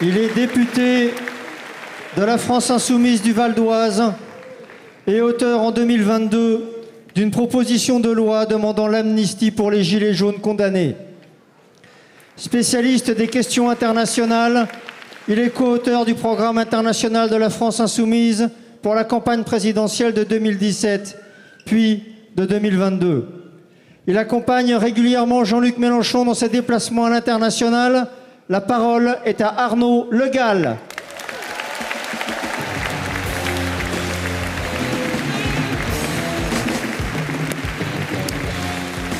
Il est député de la France Insoumise du Val d'Oise et auteur en 2022 d'une proposition de loi demandant l'amnistie pour les gilets jaunes condamnés. Spécialiste des questions internationales, il est co-auteur du programme international de la France Insoumise pour la campagne présidentielle de 2017, puis de 2022. Il accompagne régulièrement Jean-Luc Mélenchon dans ses déplacements à l'international. La parole est à Arnaud Le Gall.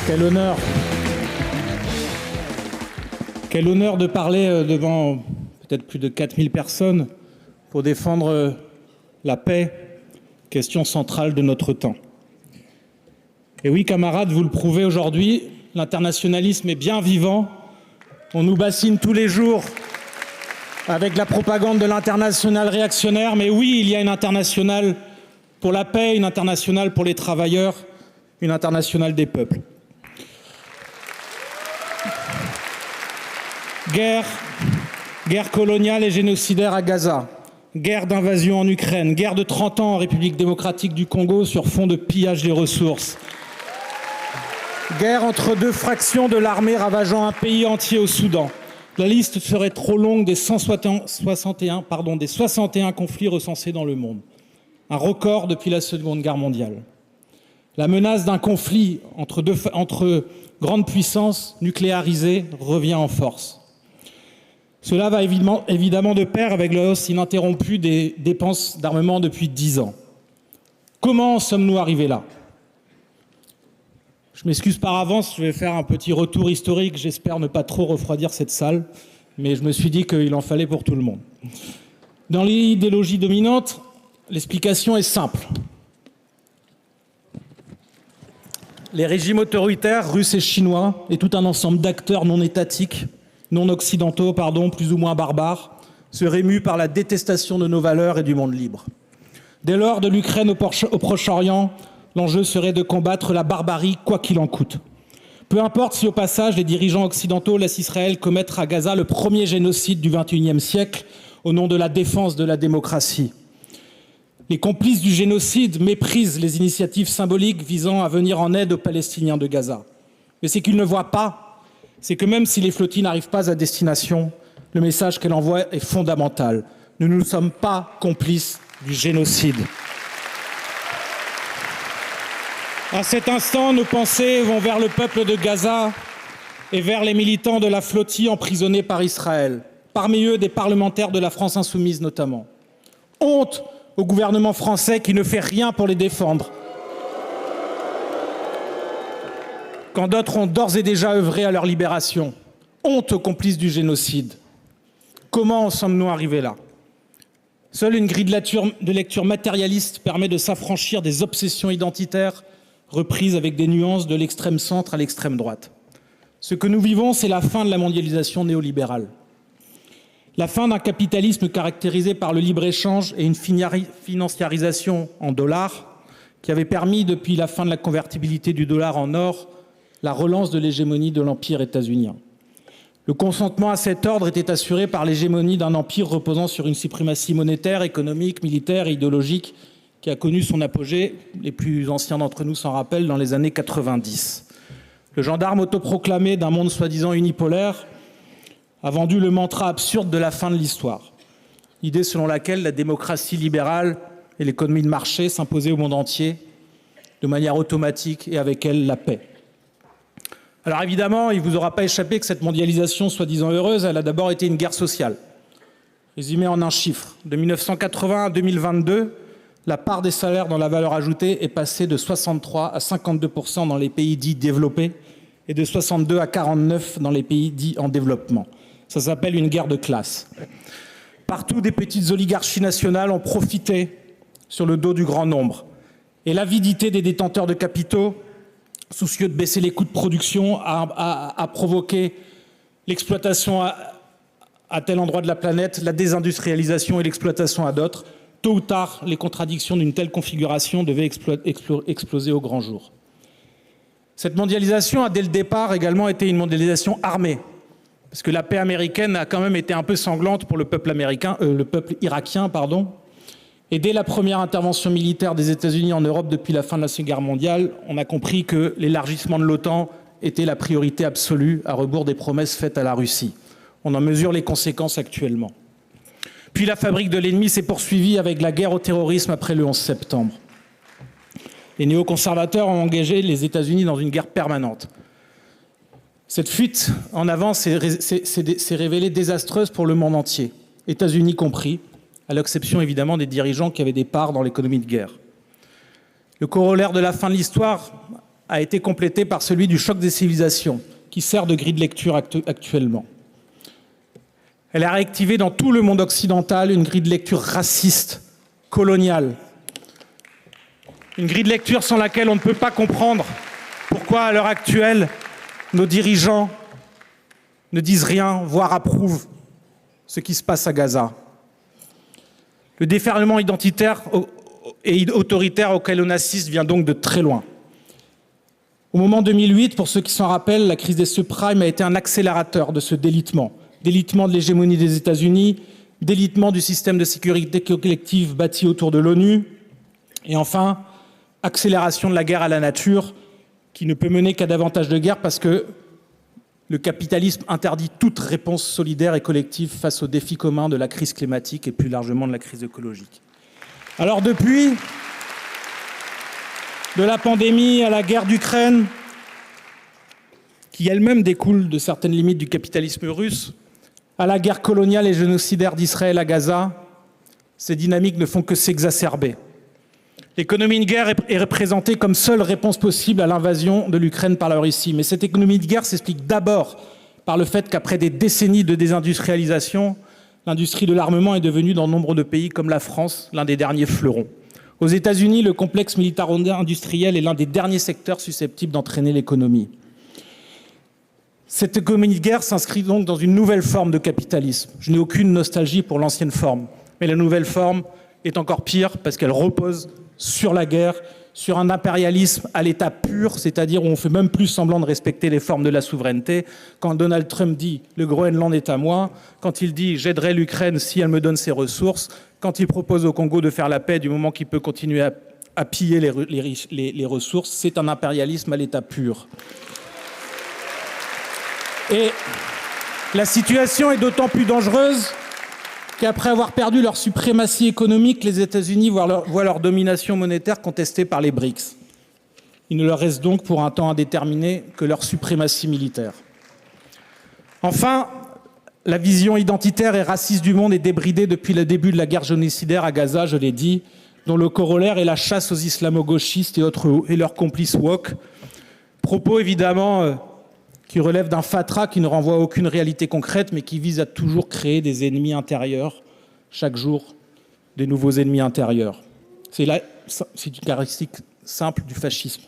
Quel honneur. Quel honneur de parler devant peut-être plus de 4000 personnes pour défendre la paix, question centrale de notre temps. Et oui, camarades, vous le prouvez aujourd'hui, l'internationalisme est bien vivant. On nous bassine tous les jours avec la propagande de l'international réactionnaire. Mais oui, il y a une internationale pour la paix, une internationale pour les travailleurs, une internationale des peuples. Guerre coloniale et génocidaire à Gaza, guerre d'invasion en Ukraine, guerre de 30 ans en République démocratique du Congo sur fond de pillage des ressources. Guerre entre deux fractions de l'armée ravageant un pays entier au Soudan. La liste serait trop longue des 61 conflits recensés dans le monde. Un record depuis la Seconde Guerre mondiale. La menace d'un conflit entre grandes puissances nucléarisées revient en force. Cela va évidemment de pair avec la hausse ininterrompue des dépenses d'armement depuis 10 ans. Comment sommes-nous arrivés là ? Je m'excuse par avance, je vais faire un petit retour historique, j'espère ne pas trop refroidir cette salle, mais je me suis dit qu'il en fallait pour tout le monde. Dans l'idéologie dominante, l'explication est simple. Les régimes autoritaires, russes et chinois, et tout un ensemble d'acteurs non étatiques, non occidentaux, plus ou moins barbares, se rémuent par la détestation de nos valeurs et du monde libre. Dès lors, de l'Ukraine au Proche-Orient, l'enjeu serait de combattre la barbarie, quoi qu'il en coûte. Peu importe si au passage, les dirigeants occidentaux laissent Israël commettre à Gaza le premier génocide du XXIe siècle au nom de la défense de la démocratie. Les complices du génocide méprisent les initiatives symboliques visant à venir en aide aux Palestiniens de Gaza. Mais ce qu'ils ne voient pas, c'est que même si les flottilles n'arrivent pas à destination, le message qu'elles envoient est fondamental. Nous ne sommes pas complices du génocide. À cet instant, nos pensées vont vers le peuple de Gaza et vers les militants de la flottille emprisonnés par Israël. Parmi eux, des parlementaires de la France Insoumise notamment. Honte au gouvernement français qui ne fait rien pour les défendre. Quand d'autres ont d'ores et déjà œuvré à leur libération. Honte aux complices du génocide. Comment en sommes-nous arrivés là ? Seule une grille de lecture matérialiste permet de s'affranchir des obsessions identitaires reprises avec des nuances de l'extrême centre à l'extrême droite. Ce que nous vivons, c'est la fin de la mondialisation néolibérale. La fin d'un capitalisme caractérisé par le libre-échange et une financiarisation en dollars qui avait permis, depuis la fin de la convertibilité du dollar en or, la relance de l'hégémonie de l'empire états-unien. Le consentement à cet ordre était assuré par l'hégémonie d'un empire reposant sur une suprématie monétaire, économique, militaire et idéologique qui a connu son apogée, les plus anciens d'entre nous s'en rappellent, dans les années 90. Le gendarme autoproclamé d'un monde soi-disant unipolaire a vendu le mantra absurde de la fin de l'histoire. L'idée selon laquelle la démocratie libérale et l'économie de marché s'imposaient au monde entier de manière automatique et avec elle la paix. Alors évidemment, il ne vous aura pas échappé que cette mondialisation soi-disant heureuse, elle a d'abord été une guerre sociale. Résumé en un chiffre, de 1980 à 2022, la part des salaires dans la valeur ajoutée est passée de 63 à 52% dans les pays dits développés et de 62 à 49 dans les pays dits en développement. Ça s'appelle une guerre de classe. Partout, des petites oligarchies nationales ont profité sur le dos du grand nombre. Et l'avidité des détenteurs de capitaux, soucieux de baisser les coûts de production, a provoqué l'exploitation à tel endroit de la planète, la désindustrialisation et l'exploitation à d'autres. Tôt ou tard, les contradictions d'une telle configuration devaient exploser au grand jour. Cette mondialisation a dès le départ également été une mondialisation armée, Parce que la paix américaine a quand même été un peu sanglante pour le peuple irakien. Et dès la première intervention militaire des États-Unis en Europe depuis la fin de la Seconde Guerre mondiale, on a compris que l'élargissement de l'OTAN était la priorité absolue à rebours des promesses faites à la Russie. On en mesure les conséquences actuellement. Puis la fabrique de l'ennemi s'est poursuivie avec la guerre au terrorisme après le 11 septembre. Les néoconservateurs ont engagé les États-Unis dans une guerre permanente. Cette fuite en avant s'est révélée désastreuse pour le monde entier, États-Unis compris, à l'exception évidemment des dirigeants qui avaient des parts dans l'économie de guerre. Le corollaire de la fin de l'histoire a été complété par celui du choc des civilisations, qui sert de grille de lecture actuellement. Elle a réactivé dans tout le monde occidental une grille de lecture raciste, coloniale. Une grille de lecture sans laquelle on ne peut pas comprendre pourquoi, à l'heure actuelle, nos dirigeants ne disent rien, voire approuvent ce qui se passe à Gaza. Le déferlement identitaire et autoritaire auquel on assiste vient donc de très loin. Au moment 2008, pour ceux qui s'en rappellent, la crise des subprimes a été un accélérateur de ce délitement. Délitement de l'hégémonie des États-Unis, délitement du système de sécurité collective bâti autour de l'ONU, et enfin, accélération de la guerre à la nature, qui ne peut mener qu'à davantage de guerre parce que le capitalisme interdit toute réponse solidaire et collective face aux défis communs de la crise climatique et plus largement de la crise écologique. Alors depuis, de la pandémie à la guerre d'Ukraine, qui elle-même découle de certaines limites du capitalisme russe, à la guerre coloniale et génocidaire d'Israël à Gaza, ces dynamiques ne font que s'exacerber. L'économie de guerre est représentée comme seule réponse possible à l'invasion de l'Ukraine par la Russie. Mais cette économie de guerre s'explique d'abord par le fait qu'après des décennies de désindustrialisation, l'industrie de l'armement est devenue dans nombre de pays comme la France l'un des derniers fleurons. Aux États-Unis, le complexe militaro-industriel est l'un des derniers secteurs susceptibles d'entraîner l'économie. Cette économie de guerre s'inscrit donc dans une nouvelle forme de capitalisme. Je n'ai aucune nostalgie pour l'ancienne forme, mais la nouvelle forme est encore pire parce qu'elle repose sur la guerre, sur un impérialisme à l'état pur, c'est-à-dire où on fait même plus semblant de respecter les formes de la souveraineté. Quand Donald Trump dit « le Groenland est à moi », quand il dit « j'aiderai l'Ukraine si elle me donne ses ressources », quand il propose au Congo de faire la paix du moment qu'il peut continuer à piller les ressources, c'est un impérialisme à l'état pur. Et la situation est d'autant plus dangereuse qu'après avoir perdu leur suprématie économique, les États-Unis voient leur domination monétaire contestée par les BRICS. Il ne leur reste donc pour un temps indéterminé que leur suprématie militaire. Enfin, la vision identitaire et raciste du monde est débridée depuis le début de la guerre génocidaire à Gaza, je l'ai dit, dont le corollaire est la chasse aux islamo-gauchistes et leurs complices woke. Propos évidemment qui relève d'un fatras qui ne renvoie à aucune réalité concrète, mais qui vise à toujours créer des ennemis intérieurs, chaque jour, des nouveaux ennemis intérieurs. C'est une caractéristique simple du fascisme.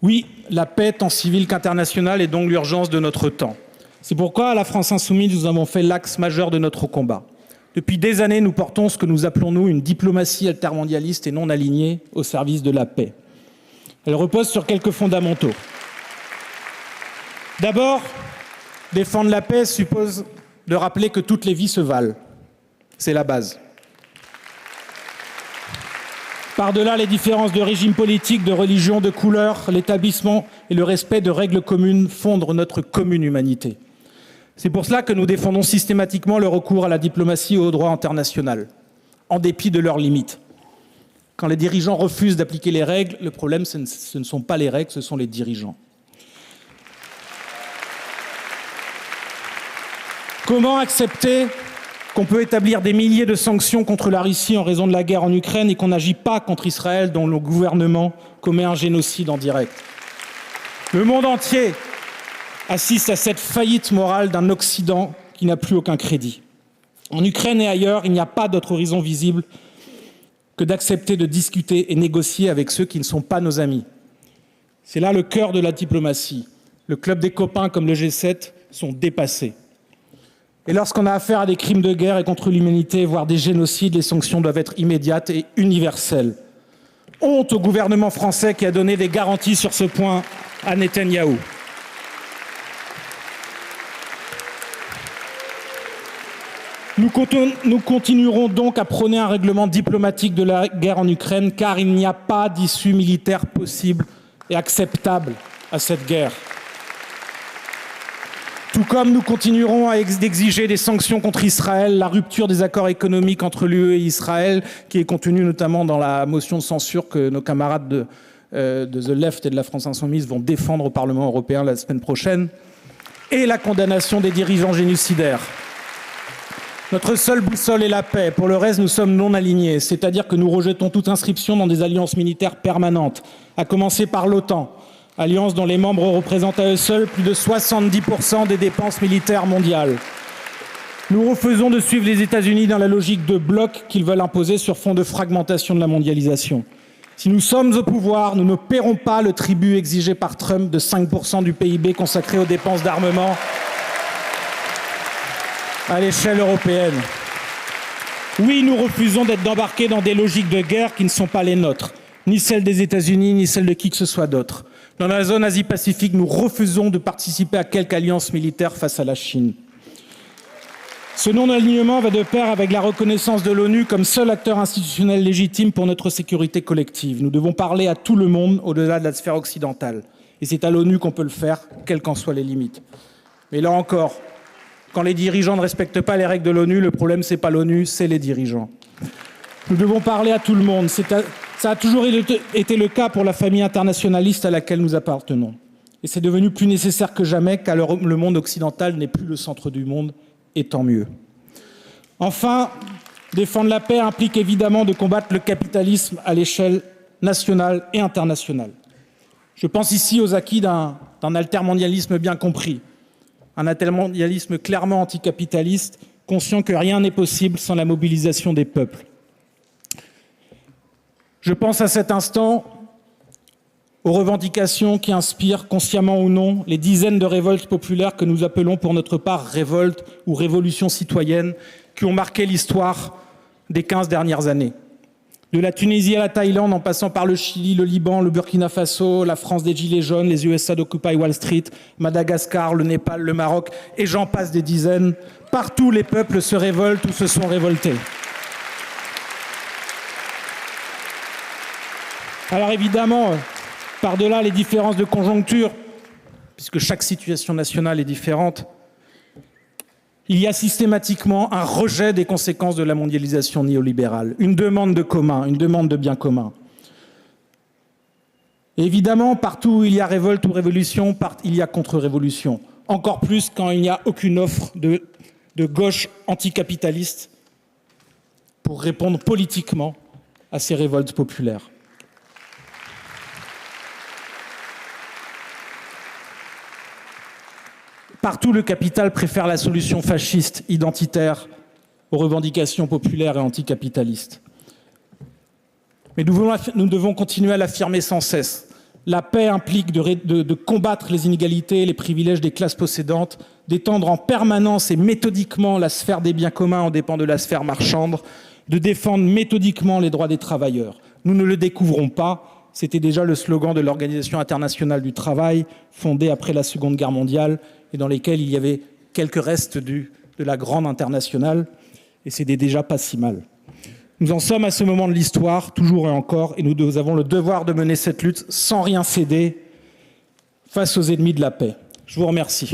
Oui, la paix, tant civile qu'internationale, est donc l'urgence de notre temps. C'est pourquoi, à la France Insoumise, nous avons fait l'axe majeur de notre combat. Depuis des années, nous portons ce que nous appelons, nous, une diplomatie altermondialiste et non alignée au service de la paix. Elle repose sur quelques fondamentaux. D'abord, défendre la paix suppose de rappeler que toutes les vies se valent. C'est la base. Par-delà les différences de régime politique, de religion, de couleur, l'établissement et le respect de règles communes fondent notre commune humanité. C'est pour cela que nous défendons systématiquement le recours à la diplomatie et au droit international, en dépit de leurs limites. Quand les dirigeants refusent d'appliquer les règles, le problème, ce ne sont pas les règles, ce sont les dirigeants. Comment accepter qu'on peut établir des milliers de sanctions contre la Russie en raison de la guerre en Ukraine et qu'on n'agit pas contre Israël dont le gouvernement commet un génocide en direct? Le monde entier assiste à cette faillite morale d'un Occident qui n'a plus aucun crédit. En Ukraine et ailleurs, il n'y a pas d'autre horizon visible que d'accepter de discuter et négocier avec ceux qui ne sont pas nos amis. C'est là le cœur de la diplomatie. Le club des copains comme le G7 sont dépassés. Et lorsqu'on a affaire à des crimes de guerre et contre l'humanité, voire des génocides, les sanctions doivent être immédiates et universelles. Honte au gouvernement français qui a donné des garanties sur ce point à Netanyahou. Nous continuerons donc à prôner un règlement diplomatique de la guerre en Ukraine, car il n'y a pas d'issue militaire possible et acceptable à cette guerre. Tout comme nous continuerons à exiger des sanctions contre Israël, la rupture des accords économiques entre l'UE et Israël, qui est contenue notamment dans la motion de censure que nos camarades de The Left et de la France Insoumise vont défendre au Parlement européen la semaine prochaine, et la condamnation des dirigeants génocidaires. Notre seule boussole est la paix. Pour le reste, nous sommes non alignés, c'est-à-dire que nous rejetons toute inscription dans des alliances militaires permanentes, à commencer par l'OTAN, alliance dont les membres représentent à eux seuls plus de 70% des dépenses militaires mondiales. Nous refusons de suivre les États-Unis dans la logique de bloc qu'ils veulent imposer sur fond de fragmentation de la mondialisation. Si nous sommes au pouvoir, nous ne paierons pas le tribut exigé par Trump de 5% du PIB consacré aux dépenses d'armement à l'échelle européenne. Oui, nous refusons d'être embarqués dans des logiques de guerre qui ne sont pas les nôtres, ni celles des États-Unis, ni celles de qui que ce soit d'autre. Dans la zone Asie-Pacifique, nous refusons de participer à quelque alliance militaire face à la Chine. Ce non-alignement va de pair avec la reconnaissance de l'ONU comme seul acteur institutionnel légitime pour notre sécurité collective. Nous devons parler à tout le monde au-delà de la sphère occidentale. Et c'est à l'ONU qu'on peut le faire, quelles qu'en soient les limites. Mais là encore, quand les dirigeants ne respectent pas les règles de l'ONU, le problème, c'est pas l'ONU, c'est les dirigeants. Nous devons parler à tout le monde. Ça a toujours été le cas pour la famille internationaliste à laquelle nous appartenons. Et c'est devenu plus nécessaire que jamais, car le monde occidental n'est plus le centre du monde, et tant mieux. Enfin, défendre la paix implique évidemment de combattre le capitalisme à l'échelle nationale et internationale. Je pense ici aux acquis d'un altermondialisme bien compris, un altermondialisme clairement anticapitaliste, conscient que rien n'est possible sans la mobilisation des peuples. Je pense à cet instant aux revendications qui inspirent, consciemment ou non, les dizaines de révoltes populaires que nous appelons pour notre part révoltes ou révolutions citoyennes qui ont marqué l'histoire des 15 dernières années. De la Tunisie à la Thaïlande, en passant par le Chili, le Liban, le Burkina Faso, la France des Gilets jaunes, les USA d'Occupy Wall Street, Madagascar, le Népal, le Maroc, et j'en passe des dizaines. Partout, les peuples se révoltent ou se sont révoltés. Alors évidemment, par-delà les différences de conjoncture, puisque chaque situation nationale est différente, il y a systématiquement un rejet des conséquences de la mondialisation néolibérale, une demande de commun, une demande de bien commun. Et évidemment, partout où il y a révolte ou révolution, il y a contre-révolution. Encore plus quand il n'y a aucune offre de gauche anticapitaliste pour répondre politiquement à ces révoltes populaires. Partout, le capital préfère la solution fasciste, identitaire, aux revendications populaires et anticapitalistes. Mais nous devons continuer à l'affirmer sans cesse. La paix implique de combattre les inégalités et les privilèges des classes possédantes, d'étendre en permanence et méthodiquement la sphère des biens communs en dépend de la sphère marchande, de défendre méthodiquement les droits des travailleurs. Nous ne le découvrons pas. C'était déjà le slogan de l'Organisation internationale du travail, fondée après la Seconde Guerre mondiale, et dans lesquels il y avait quelques restes de la grande internationale, et c'était déjà pas si mal. Nous en sommes à ce moment de l'histoire, toujours et encore, et nous avons le devoir de mener cette lutte sans rien céder face aux ennemis de la paix. Je vous remercie.